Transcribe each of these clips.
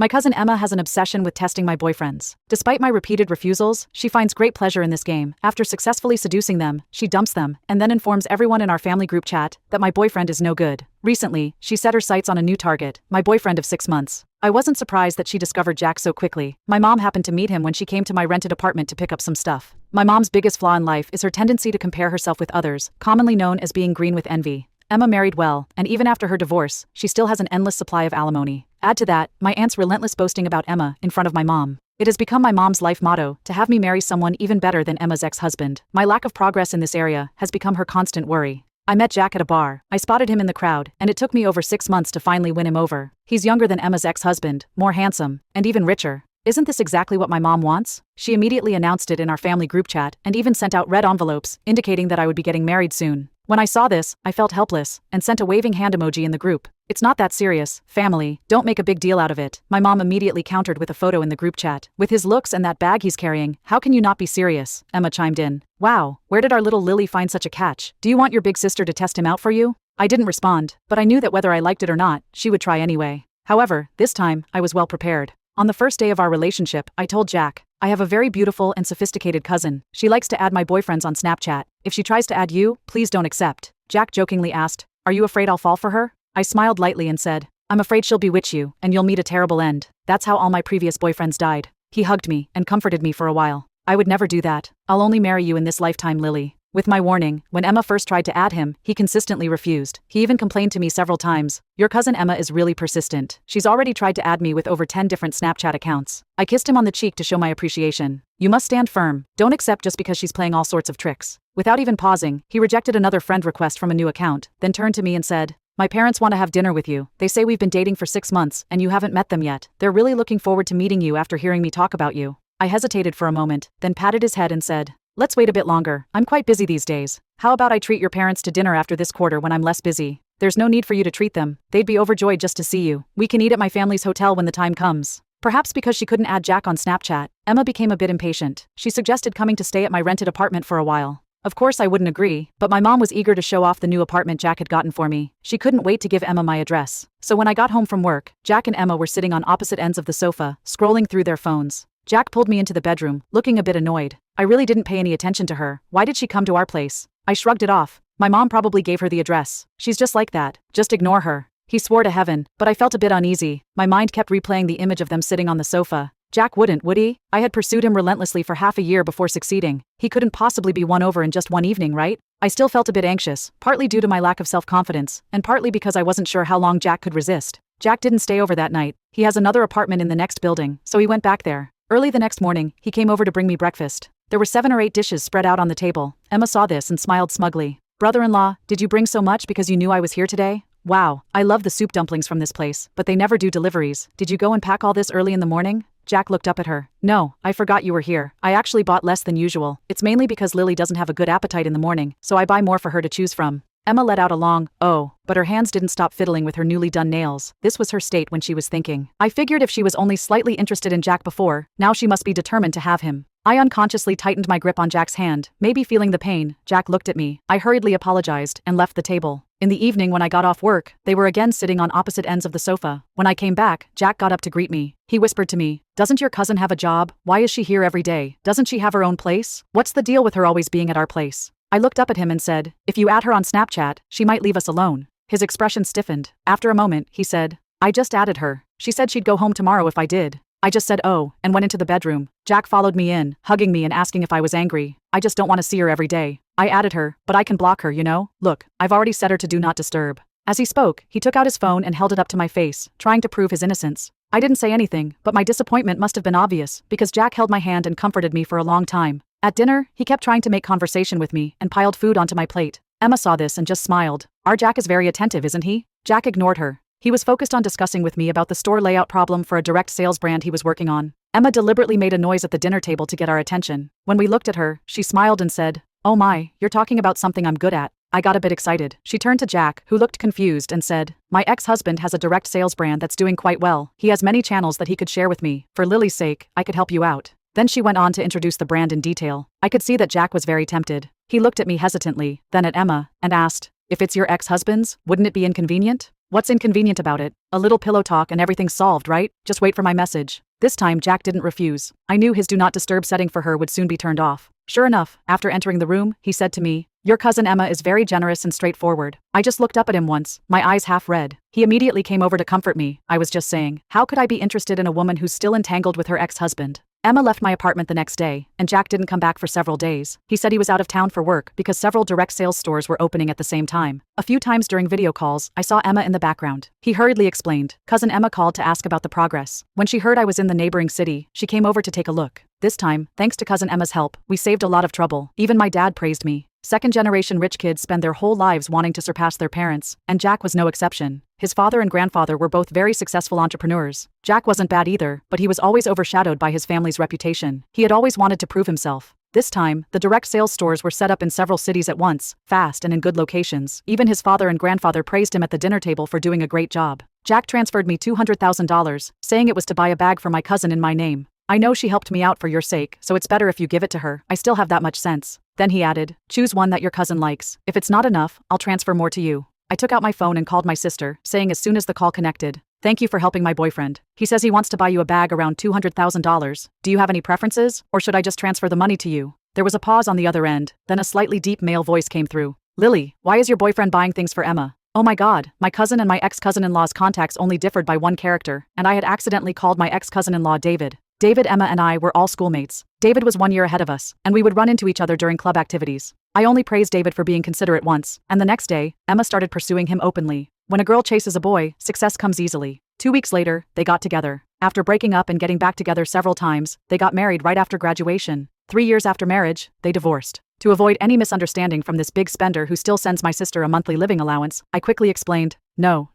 My cousin Emma has an obsession with testing my boyfriends. Despite my repeated refusals, she finds great pleasure in this game. After successfully seducing them, she dumps them, and then informs everyone in our family group chat that my boyfriend is no good. Recently, she set her sights on a new target, my boyfriend of 6 months. I wasn't surprised that she discovered Jack so quickly. My mom happened to meet him when she came to my rented apartment to pick up some stuff. My mom's biggest flaw in life is her tendency to compare herself with others, commonly known as being green with envy. Emma married well, and even after her divorce, she still has an endless supply of alimony. Add to that, my aunt's relentless boasting about Emma in front of my mom. It has become my mom's life motto to have me marry someone even better than Emma's ex-husband. My lack of progress in this area has become her constant worry. I met Jack at a bar. I spotted him in the crowd, and it took me over 6 months to finally win him over. He's younger than Emma's ex-husband, more handsome, and even richer. Isn't this exactly what my mom wants? She immediately announced it in our family group chat and even sent out red envelopes, indicating that I would be getting married soon. When I saw this, I felt helpless and sent a waving hand emoji in the group. It's not that serious, family, don't make a big deal out of it. My mom immediately countered with a photo in the group chat. With his looks and that bag he's carrying, how can you not be serious? Emma chimed in. Wow, where did our little Lily find such a catch? Do you want your big sister to test him out for you? I didn't respond, but I knew that whether I liked it or not, she would try anyway. However, this time, I was well prepared. On the first day of our relationship, I told Jack, I have a very beautiful and sophisticated cousin. She likes to add my boyfriends on Snapchat. If she tries to add you, please don't accept. Jack jokingly asked, are you afraid I'll fall for her? I smiled lightly and said, I'm afraid she'll bewitch you, and you'll meet a terrible end. That's how all my previous boyfriends died. He hugged me and comforted me for a while. I would never do that. I'll only marry you in this lifetime, Lily. With my warning, when Emma first tried to add him, he consistently refused. He even complained to me several times. Your cousin Emma is really persistent. She's already tried to add me with over 10 different Snapchat accounts. I kissed him on the cheek to show my appreciation. You must stand firm. Don't accept just because she's playing all sorts of tricks. Without even pausing, he rejected another friend request from a new account, then turned to me and said, my parents want to have dinner with you. They say we've been dating for 6 months, and you haven't met them yet. They're really looking forward to meeting you after hearing me talk about you. I hesitated for a moment, then patted his head and said, let's wait a bit longer. I'm quite busy these days. How about I treat your parents to dinner after this quarter when I'm less busy? There's no need for you to treat them. They'd be overjoyed just to see you. We can eat at my family's hotel when the time comes. Perhaps because she couldn't add Jack on Snapchat, Emma became a bit impatient. She suggested coming to stay at my rented apartment for a while. Of course I wouldn't agree, but my mom was eager to show off the new apartment Jack had gotten for me. She couldn't wait to give Emma my address. So when I got home from work, Jack and Emma were sitting on opposite ends of the sofa, scrolling through their phones. Jack pulled me into the bedroom, looking a bit annoyed. I really didn't pay any attention to her. Why did she come to our place? I shrugged it off. My mom probably gave her the address. She's just like that. Just ignore her. He swore to heaven, but I felt a bit uneasy. My mind kept replaying the image of them sitting on the sofa. Jack wouldn't, would he? I had pursued him relentlessly for half a year before succeeding. He couldn't possibly be won over in just one evening, right? I still felt a bit anxious, partly due to my lack of self-confidence, and partly because I wasn't sure how long Jack could resist. Jack didn't stay over that night. He has another apartment in the next building, so he went back there. Early the next morning, he came over to bring me breakfast. There were 7 or 8 dishes spread out on the table. Emma saw this and smiled smugly. Brother-in-law, did you bring so much because you knew I was here today? Wow, I love the soup dumplings from this place, but they never do deliveries. Did you go and pack all this early in the morning? Jack looked up at her. No, I forgot you were here. I actually bought less than usual. It's mainly because Lily doesn't have a good appetite in the morning, so I buy more for her to choose from. Emma let out a long, oh, but her hands didn't stop fiddling with her newly done nails. This was her state when she was thinking. I figured if she was only slightly interested in Jack before, now she must be determined to have him. I unconsciously tightened my grip on Jack's hand, maybe feeling the pain. Jack looked at me. I hurriedly apologized and left the table. In the evening when I got off work, they were again sitting on opposite ends of the sofa. When I came back, Jack got up to greet me. He whispered to me, doesn't your cousin have a job? Why is she here every day? Doesn't she have her own place? What's the deal with her always being at our place? I looked up at him and said, if you add her on Snapchat, she might leave us alone. His expression stiffened. After a moment, he said, I just added her. She said she'd go home tomorrow if I did. I just said oh, and went into the bedroom. Jack followed me in, hugging me and asking if I was angry. I just don't want to see her every day. I added her, but I can block her, you know? Look, I've already set her to do not disturb. As he spoke, he took out his phone and held it up to my face, trying to prove his innocence. I didn't say anything, but my disappointment must have been obvious, because Jack held my hand and comforted me for a long time. At dinner, he kept trying to make conversation with me and piled food onto my plate. Emma saw this and just smiled. Our Jack is very attentive, isn't he? Jack ignored her. He was focused on discussing with me about the store layout problem for a direct sales brand he was working on. Emma deliberately made a noise at the dinner table to get our attention. When we looked at her, she smiled and said, oh my, you're talking about something I'm good at. I got a bit excited. She turned to Jack, who looked confused, and said, my ex-husband has a direct sales brand that's doing quite well. He has many channels that he could share with me. For Lily's sake, I could help you out. Then she went on to introduce the brand in detail. I could see that Jack was very tempted. He looked at me hesitantly, then at Emma, and asked, if it's your ex-husband's, wouldn't it be inconvenient? What's inconvenient about it? A little pillow talk and everything's solved, right? Just wait for my message. This time Jack didn't refuse. I knew his do not disturb setting for her would soon be turned off. Sure enough, after entering the room, he said to me, "Your cousin Emma is very generous and straightforward." I just looked up at him once, my eyes half red. He immediately came over to comfort me. I was just saying, how could I be interested in a woman who's still entangled with her ex-husband? Emma left my apartment the next day, and Jack didn't come back for several days. He said he was out of town for work because several direct sales stores were opening at the same time. A few times during video calls, I saw Emma in the background. He hurriedly explained. Cousin Emma called to ask about the progress. When she heard I was in the neighboring city, she came over to take a look. This time, thanks to cousin Emma's help, we saved a lot of trouble. Even my dad praised me. Second-generation rich kids spend their whole lives wanting to surpass their parents, and Jack was no exception. His father and grandfather were both very successful entrepreneurs. Jack wasn't bad either, but he was always overshadowed by his family's reputation. He had always wanted to prove himself. This time, the direct sales stores were set up in several cities at once, fast and in good locations. Even his father and grandfather praised him at the dinner table for doing a great job. Jack transferred me $200,000, saying it was to buy a bag for my cousin in my name. I know she helped me out for your sake, so it's better if you give it to her. I still have that much sense. Then he added, choose one that your cousin likes. If it's not enough, I'll transfer more to you. I took out my phone and called my sister, saying as soon as the call connected, thank you for helping my boyfriend. He says he wants to buy you a bag around $200,000. Do you have any preferences, or should I just transfer the money to you? There was a pause on the other end, then a slightly deep male voice came through. Lily, why is your boyfriend buying things for Emma? Oh my god, my cousin and my ex-cousin-in-law's contacts only differed by one character, and I had accidentally called my ex-cousin-in-law David. David, Emma, and I were all schoolmates. David was 1 year ahead of us, and we would run into each other during club activities. I only praised David for being considerate once, and the next day, Emma started pursuing him openly. When a girl chases a boy, success comes easily. 2 weeks later, they got together. After breaking up and getting back together several times, they got married right after graduation. 3 years after marriage, they divorced. To avoid any misunderstanding from this big spender who still sends my sister a monthly living allowance, I quickly explained, no,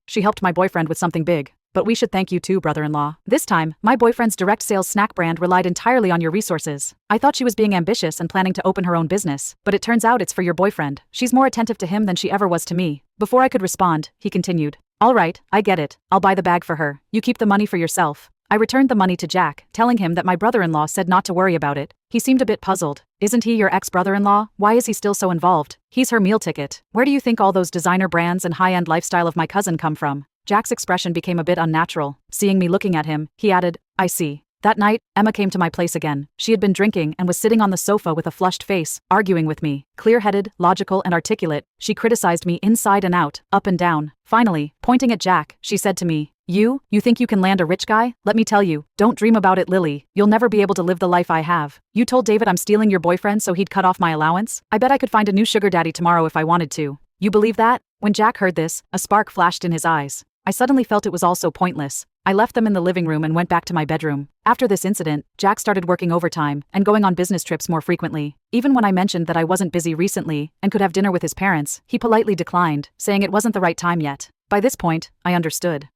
she helped my boyfriend with something big. But we should thank you too, brother-in-law. This time, my boyfriend's direct sales snack brand relied entirely on your resources. I thought she was being ambitious and planning to open her own business, but it turns out it's for your boyfriend. She's more attentive to him than she ever was to me. Before I could respond, he continued, all right, I get it. I'll buy the bag for her. You keep the money for yourself. I returned the money to Jack, telling him that my brother-in-law said not to worry about it. He seemed a bit puzzled. Isn't he your ex-brother-in-law? Why is he still so involved? He's her meal ticket. Where do you think all those designer brands and high-end lifestyle of my cousin come from? Jack's expression became a bit unnatural. Seeing me looking at him, he added, I see. That night, Emma came to my place again. She had been drinking and was sitting on the sofa with a flushed face, arguing with me. Clear-headed, logical, and articulate, she criticized me inside and out, up and down. Finally, pointing at Jack, she said to me, You think you can land a rich guy? Let me tell you, don't dream about it, Lily. You'll never be able to live the life I have. You told David I'm stealing your boyfriend so he'd cut off my allowance? I bet I could find a new sugar daddy tomorrow if I wanted to. You believe that? When Jack heard this, a spark flashed in his eyes. I suddenly felt it was all so pointless. I left them in the living room and went back to my bedroom. After this incident, Jack started working overtime and going on business trips more frequently. Even when I mentioned that I wasn't busy recently and could have dinner with his parents, he politely declined, saying it wasn't the right time yet. By this point, I understood.